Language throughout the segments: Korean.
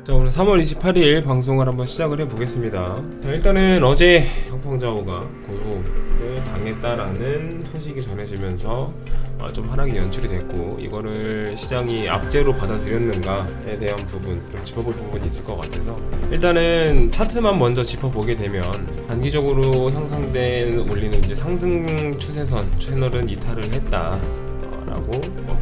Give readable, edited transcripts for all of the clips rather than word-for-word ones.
자, 오늘 3월 28일 방송을 한번 시작을 해보겠습니다. 자, 일단은 어제 형평자오가 고소를 당했다라는 소식이 전해지면서 좀 하락이 연출이 됐고, 이거를 시장이 악재로 받아들였는가에 대한 부분 좀 짚어볼 부분이 있을 것 같아서, 일단은 차트만 먼저 짚어보게 되면 단기적으로 형성된 올리는 이제 상승 추세선 채널은 이탈을 했다 라고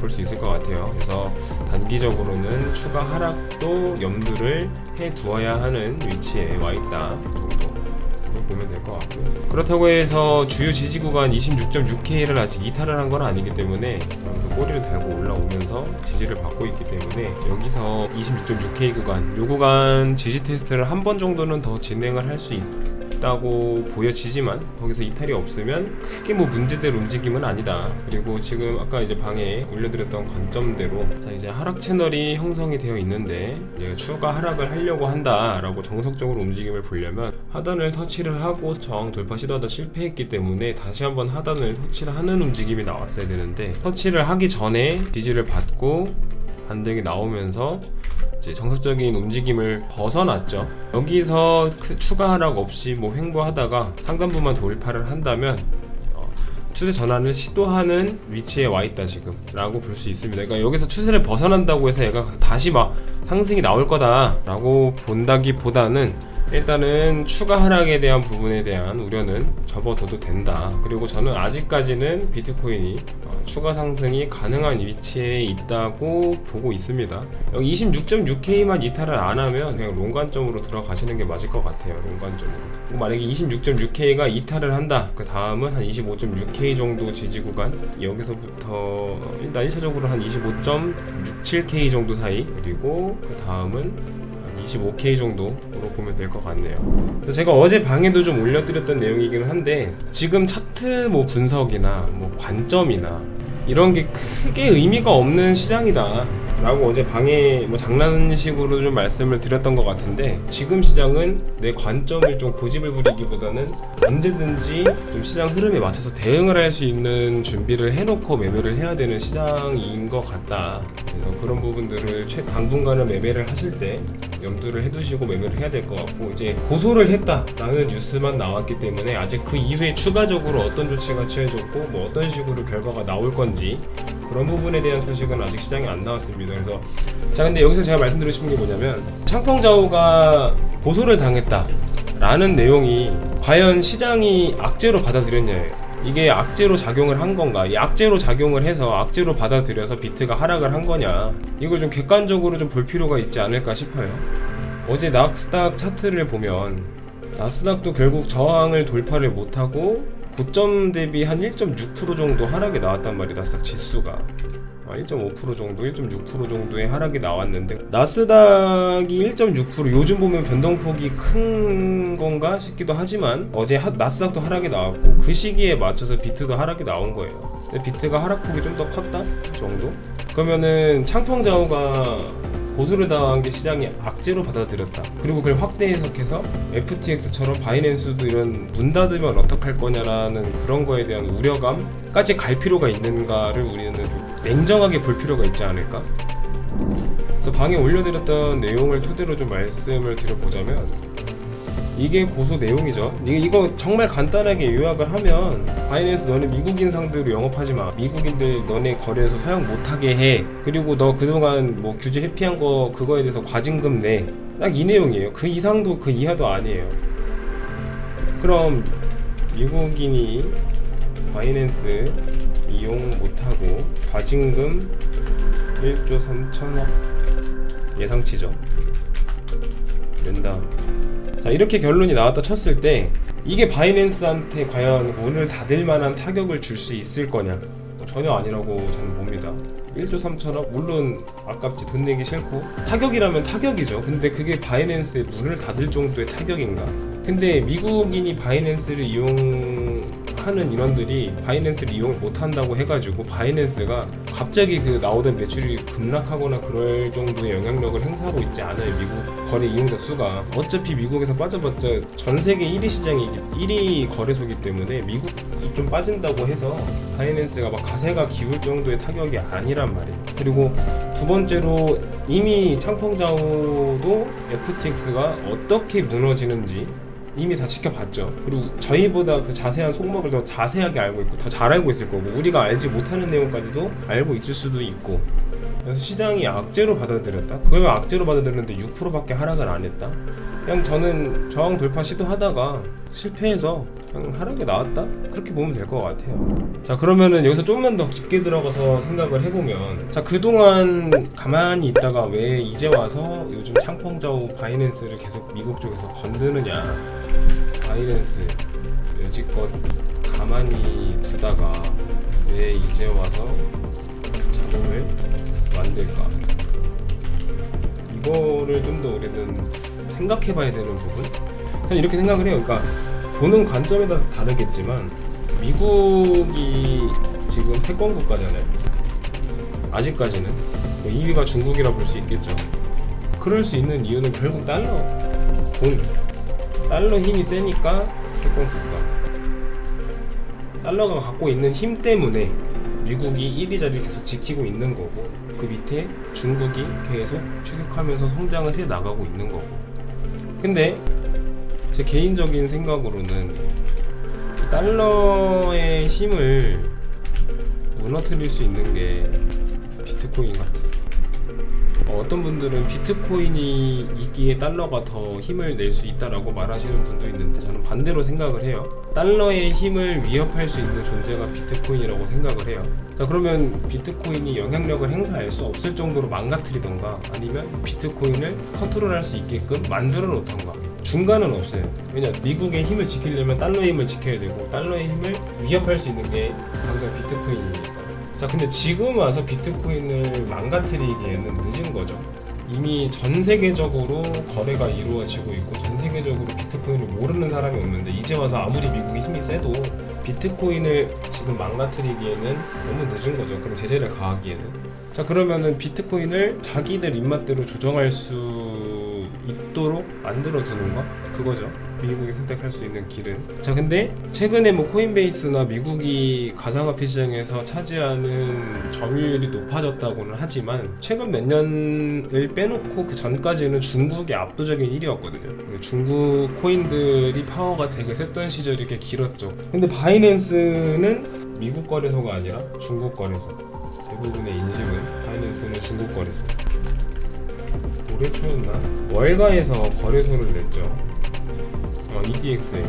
볼 수 있을 것 같아요. 그래서 단기적으로는 추가 하락도 염두를 해 두어야 하는 위치에 와 있다 정도 보면 될 것 같고요. 그렇다고 해서 주요 지지 구간 26.6K를 아직 이탈을 한 건 아니기 때문에 여기서 꼬리를 달고 올라오면서 지지를 받고 있기 때문에, 여기서 26.6K 구간, 요 구간 지지 테스트를 한 번 정도는 더 진행을 할 수 있다고 보여지지만, 거기서 이탈이 없으면 크게 뭐 문제될 움직임은 아니다. 그리고 지금 아까 이제 방에 올려드렸던 관점대로, 자 이제 하락 채널이 형성이 되어 있는데 얘가 추가 하락을 하려고 한다 라고 정석적으로 움직임을 보려면 하단을 터치를 하고 저항 돌파 시도하다 실패했기 때문에 다시 한번 하단을 터치를 하는 움직임이 나왔어야 되는데, 터치를 하기 전에 지지를 받고 반등이 나오면서 이제 정석적인 움직임을 벗어났죠. 여기서 추가 하락 없이 뭐 횡보하다가 상단부만 돌파를 한다면 추세 전환을 시도하는 위치에 와 있다 지금 라고 볼 수 있습니다. 그러니까 여기서 추세를 벗어난다고 해서 얘가 다시 막 상승이 나올 거다 라고 본다기보다는, 일단은 추가 하락에 대한 부분에 대한 우려는 접어둬도 된다. 그리고 저는 아직까지는 비트코인이 추가 상승이 가능한 위치에 있다고 보고 있습니다. 여기 26.6K만 이탈을 안 하면 그냥 롱관점으로 들어가시는 게 맞을 것 같아요. 롱관점으로. 만약에 26.6K가 이탈을 한다, 그 다음은 한 25.6K 정도 지지 구간, 여기서부터 일단 1차적으로 한 25.67K 정도 사이, 그리고 그 다음은 25K 정도로 보면 될 것 같네요. 그래서 제가 어제 방에도 좀 올려드렸던 내용이긴 한데, 지금 차트 뭐 분석이나 뭐 관점이나 이런 게 크게 의미가 없는 시장이다 라고 어제 방에 뭐 장난식으로 좀 말씀을 드렸던 것 같은데, 지금 시장은 내 관점을 좀 고집을 부리기보다는 언제든지 좀 시장 흐름에 맞춰서 대응을 할 수 있는 준비를 해놓고 매매를 해야 되는 시장인 것 같다. 그래서 그런 부분들을 당분간은 매매를 하실 때 염두를 해두시고 매매를 해야 될 것 같고, 이제 고소를 했다라는 뉴스만 나왔기 때문에 아직 그 이후에 추가적으로 어떤 조치가 취해졌고 뭐 어떤 식으로 결과가 나올 건지, 그런 부분에 대한 소식은 아직 시장에 안 나왔습니다. 그래서 자, 근데 여기서 제가 말씀드리고 싶은 게 뭐냐면, 창펑자오가 고소를 당했다 라는 내용이 과연 시장이 악재로 받아들였냐예요. 이게 악재로 작용을 한 건가, 이 악재로 작용을 해서 악재로 받아들여서 비트가 하락을 한 거냐, 이걸 좀 객관적으로 좀 볼 필요가 있지 않을까 싶어요. 어제 나스닥 차트를 보면 나스닥도 결국 저항을 돌파를 못하고 고점 대비 한 1.6% 정도 하락이 나왔단 말이에요. 나스닥 지수가 1.5% 정도, 1.6% 정도의 하락이 나왔는데, 나스닥이 1.6%, 요즘 보면 변동폭이 큰 건가 싶기도 하지만 어제 나스닥도 하락이 나왔고, 그 시기에 맞춰서 비트도 하락이 나온 거예요. 근데 비트가 하락폭이 좀 더 컸다 정도? 그러면은 창펑자오가 고소를 당한 게 시장이 악재로 받아들였다, 그리고 그걸 확대 해석해서 FTX처럼 바이낸스도 이런 문 닫으면 어떡할 거냐라는 그런 거에 대한 우려감까지 갈 필요가 있는가를 우리는 좀 냉정하게 볼 필요가 있지 않을까? 그래서 방에 올려드렸던 내용을 토대로 좀 말씀을 드려보자면, 이게 고소 내용이죠. 이거 정말 간단하게 요약을 하면, 바이낸스 너네 미국인 상대로 영업하지 마, 미국인들 너네 거래에서 사용 못하게 해, 그리고 너 그동안 뭐 규제 회피한 거 그거에 대해서 과징금 내, 딱 이 내용이에요. 그 이상도 그 이하도 아니에요. 그럼 미국인이 바이낸스 이용 못하고 과징금 1조 3천억 예상치죠, 낸다. 자, 이렇게 결론이 나왔다 쳤을 때, 이게 바이낸스한테 과연 문을 닫을 만한 타격을 줄 수 있을 거냐? 전혀 아니라고 저는 봅니다. 1조 3천억 물론 아깝지, 돈 내기 싫고, 타격이라면 타격이죠. 근데 그게 바이낸스에 문을 닫을 정도의 타격인가? 근데 미국인이 바이낸스를 이용하는 하는 인원들이 바이낸스를 이용을 못한다고 해가지고 바이낸스가 갑자기 그 나오던 매출이 급락하거나 그럴 정도의 영향력을 행사하고 있지 않아요. 미국 거래 이용자 수가 어차피 미국에서 빠져봤자 전 세계 1위 시장이 1위 거래소이기 때문에 미국이 좀 빠진다고 해서 바이낸스가 막 가세가 기울 정도의 타격이 아니란 말이에요. 그리고 두 번째로 이미 창펑자오도 FTX가 어떻게 무너지는지 이미 다 지켜봤죠. 그리고 저희보다 그 자세한 속목을 더 자세하게 알고 있고 더 잘 알고 있을 거고 우리가 알지 못하는 내용까지도 알고 있을 수도 있고, 그래서 시장이 악재로 받아들였다? 그걸 악재로 받아들였는데 6%밖에 하락을 안 했다? 그냥 저는 저항 돌파 시도하다가 실패해서 그냥 하락이 나왔다? 그렇게 보면 될 것 같아요. 자, 그러면은 여기서 조금만 더 깊게 들어가서 생각을 해보면, 자, 그동안 가만히 있다가 왜 이제 와서 요즘 창펑자오 바이낸스를 계속 미국 쪽에서 건드느냐. 바이낸스 여지껏 가만히 두다가 왜 이제 와서 자금을 만들까? 이거를 좀 더 우리는 생각해봐야 되는 부분? 그냥 이렇게 생각을 해요. 그러니까 보는 관점에 따라 다르겠지만 미국이 지금 패권 국가잖아요. 아직까지는 뭐 2위가 중국이라 볼 수 있겠죠. 그럴 수 있는 이유는 결국 달러 힘이 세니까 패권 국가. 달러가 갖고 있는 힘 때문에 미국이 1위 자리를 계속 지키고 있는 거고, 그 밑에 중국이 계속 추격하면서 성장을 해 나가고 있는 거고. 근데 제 개인적인 생각으로는 달러의 힘을 무너뜨릴 수 있는 게 비트코인 같아. 어떤 분들은 비트코인이 있기에 달러가 더 힘을 낼 수 있다라고 말하시는 분도 있는데 저는 반대로 생각을 해요. 달러의 힘을 위협할 수 있는 존재가 비트코인이라고 생각을 해요. 자, 그러면 비트코인이 영향력을 행사할 수 없을 정도로 망가뜨리던가 아니면 비트코인을 컨트롤할 수 있게끔 만들어 놓던가, 중간은 없어요. 왜냐, 미국의 힘을 지키려면 달러의 힘을 지켜야 되고 달러의 힘을 위협할 수 있는 게 당장 비트코인이니까. 자, 근데 지금 와서 비트코인을 망가뜨리기에는 늦은 거죠. 이미 전 세계적으로 거래가 이루어지고 있고 전 세계적으로 비트코인을 모르는 사람이 없는데 이제 와서 아무리 미국의 힘이 세도 비트코인을 지금 망가뜨리기에는 너무 늦은 거죠. 그럼 제재를 가하기에는. 자, 그러면은 비트코인을 자기들 입맛대로 조정할 수 있도록 만들어 두는 거? 그거죠. 미국이 선택할 수 있는 길은. 자, 근데 최근에 뭐 코인베이스나 미국이 가상화폐 시장에서 차지하는 점유율이 높아졌다고는 하지만 최근 몇 년을 빼놓고 그 전까지는 중국이 압도적인 1위였거든요. 중국 코인들이 파워가 되게 셌던 시절이 꽤 길었죠. 근데 바이낸스는 미국 거래소가 아니라 중국 거래소. 대부분의 인식은 바이낸스는 중국 거래소. 올해 초였나? 월가에서 거래소를 냈죠. EDXM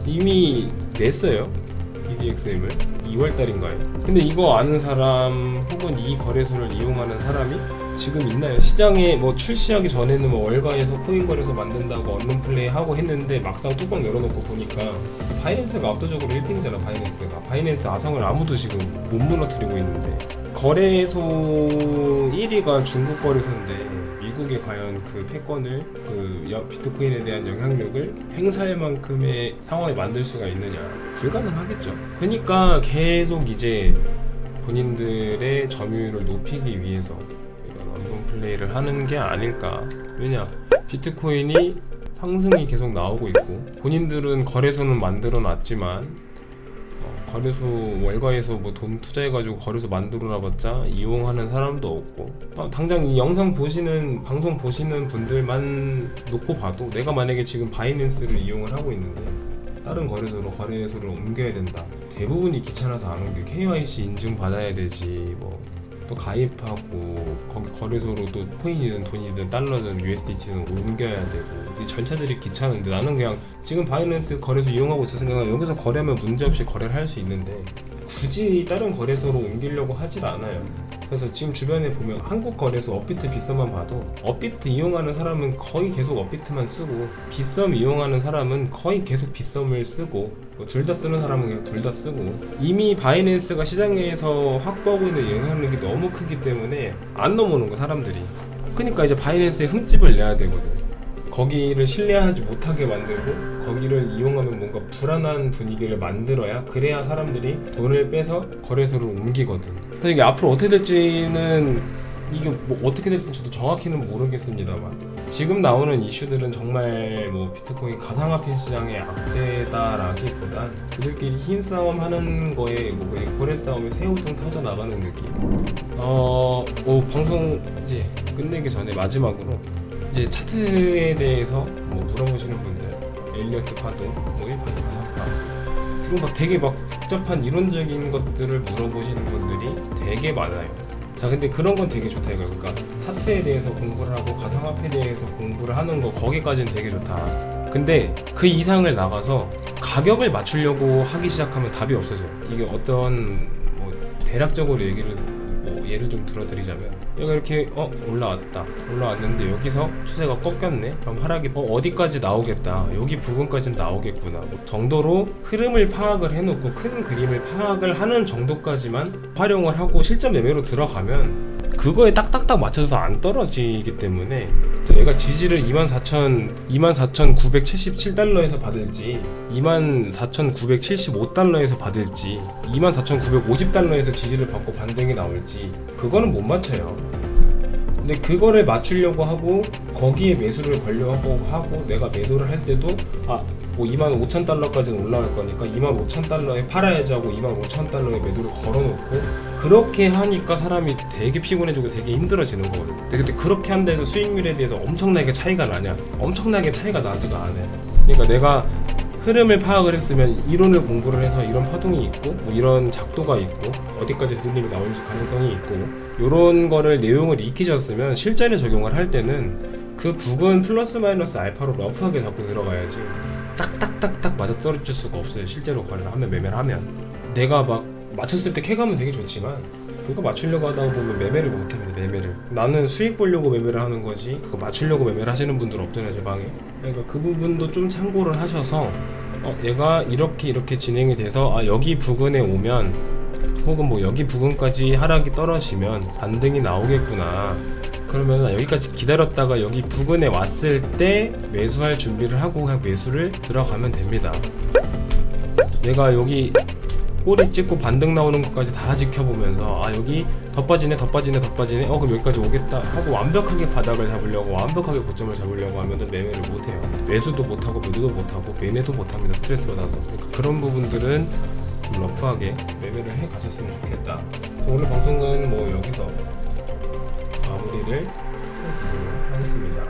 이미 냈어요. EDXM을 2월달인가요? 근데 이거 아는 사람 혹은 이 거래소를 이용하는 사람이 지금 있나요? 시장에 뭐 출시하기 전에는 뭐 월가에서 코인 거래소 만든다고 언론 플레이 하고 했는데 막상 뚜껑 열어놓고 보니까 바이낸스가 압도적으로 1등이잖아. 바이낸스 아성을 아무도 지금 못 무너뜨리고 있는데, 거래소 1위가 중국 거래소인데 미국에 과연 그 패권을, 그 비트코인에 대한 영향력을 행사할 만큼의 상황을 만들 수가 있느냐? 불가능하겠죠. 그러니까 계속 이제 본인들의 점유율을 높이기 위해서 이런 언론 플레이를 하는 게 아닐까. 왜냐, 비트코인이 상승이 계속 나오고 있고 본인들은 거래소는 만들어 놨지만 거래소 월가에서 뭐 돈 투자해가지고 거래소 만들어놔봤자 이용하는 사람도 없고, 당장 이 영상 보시는, 방송 보시는 분들만 놓고 봐도 내가 만약에 지금 바이낸스를 이용을 하고 있는데 다른 거래소를 옮겨야 된다. 대부분이 귀찮아서 안 옮겨. KYC 인증 받아야 되지, 뭐 또 가입하고 거기 거래소로 또 코인이든 돈이든 달러든 USDT든 옮겨야 되고, 이 절차들이 귀찮은데 나는 그냥 지금 바이낸스 거래소 이용하고 있었으니까 여기서 거래하면 문제없이 거래를 할 수 있는데 굳이 다른 거래소로 옮기려고 하질 않아요. 그래서 지금 주변에 보면 한국 거래소 업비트 빗썸만 봐도 업비트 이용하는 사람은 거의 계속 업비트만 쓰고 빗썸 이용하는 사람은 거의 계속 빗썸을 쓰고, 뭐 둘 다 쓰는 사람은 그냥 둘 다 쓰고, 이미 바이낸스가 시장에서 확보하고 있는 영향력이 너무 크기 때문에 안 넘어오는 거 사람들이. 그러니까 이제 바이낸스에 흠집을 내야 되거든. 거기를 신뢰하지 못하게 만들고 거기를 이용하면 뭔가 불안한 분위기를 만들어야 그래야 사람들이 돈을 빼서 거래소를 옮기거든. 그래서 이게 앞으로 어떻게 될지는 이게 뭐 어떻게 될지 저도 정확히는 모르겠습니다만 지금 나오는 이슈들은 정말 뭐 비트코인 가상화폐 시장의 악재다라기보단 그들끼리 힘싸움 하는 거에 뭐 거래 싸움에 새우등 터져 나가는 느낌. 방송 이제 끝내기 전에 마지막으로 이제 차트에 대해서 뭐 물어보시는 분들, 엘리어트 파동, 뭐 1파, 2파 그리고 막 되게 막 복잡한 이론적인 것들을 물어보시는 분들이 되게 많아요. 자, 근데 그런 건 되게 좋다 이거. 그러니까 차트에 대해서 공부를 하고 가상화폐에 대해서 공부를 하는 거 거기까지는 되게 좋다. 근데 그 이상을 나가서 가격을 맞추려고 하기 시작하면 답이 없어져요. 이게 어떤 뭐 대략적으로 예를 좀 들어드리자면 얘가 이렇게 올라왔는데 여기서 추세가 꺾였네. 그럼 하락이 어디까지 나오겠다, 여기 부근까지는 나오겠구나 정도로 흐름을 파악을 해놓고 큰 그림을 파악을 하는 정도까지만 활용을 하고 실전 매매로 들어가면 그거에 딱딱딱 맞춰서 안 떨어지기 때문에 얘가 지지를 24,977달러에서 받을지 24,975달러에서 받을지 24,950달러에서 지지를 받고 반등이 나올지 그거는 못 맞춰요. 근데 그거를 맞추려고 하고 거기에 매수를 걸려고 하고 내가 매도를 할 때도 뭐 25,000달러까지는 올라갈 거니까 25,000달러에 팔아야지 하고 25,000달러에 매도를 걸어놓고 그렇게 하니까 사람이 되게 피곤해지고 되게 힘들어지는 거거든. 근데 그렇게 한다 해서 수익률에 대해서 엄청나게 차이가 나냐? 엄청나게 차이가 나지가 않아요. 그러니까 내가 흐름을 파악을 했으면 이론을 공부를 해서 이런 파동이 있고 뭐 이런 작도가 있고 어디까지 흐름이 나올 가능성이 있고 이런 거를 내용을 익히셨으면 실전에 적용을 할 때는 그 부근 플러스 마이너스 알파로 러프하게 잡고 들어가야지 딱딱딱딱 맞아 떨어질 수가 없어요. 실제로 거래를 하면, 매매를 하면. 내가 막 맞췄을 때 쾌감은 되게 좋지만 그거 맞추려고 하다 보면 매매를 못합니다. 매매를 나는 수익 보려고 매매를 하는 거지 그거 맞추려고 매매를 하시는 분들 없잖아요, 제 방에. 그러니까 그 부분도 좀 참고를 하셔서 얘가 이렇게 진행이 돼서 여기 부근에 오면 혹은 뭐 여기 부근까지 하락이 떨어지면 반등이 나오겠구나, 그러면 여기까지 기다렸다가 여기 부근에 왔을 때 매수할 준비를 하고 그냥 매수를 들어가면 됩니다. 내가 여기 꼬리 찍고 반등 나오는 것까지 다 지켜보면서 여기 더 빠지네 그럼 여기까지 오겠다 하고 완벽하게 바닥을 잡으려고, 완벽하게 고점을 잡으려고 하면은 매매를 못해요. 매수도 못하고 매도도 못하고 매매도 못합니다. 스트레스 받아서. 그러니까 그런 부분들은 좀 러프하게 매매를 해 가셨으면 좋겠다. 그래서 오늘 방송은 뭐 여기서 마무리를 하겠습니다.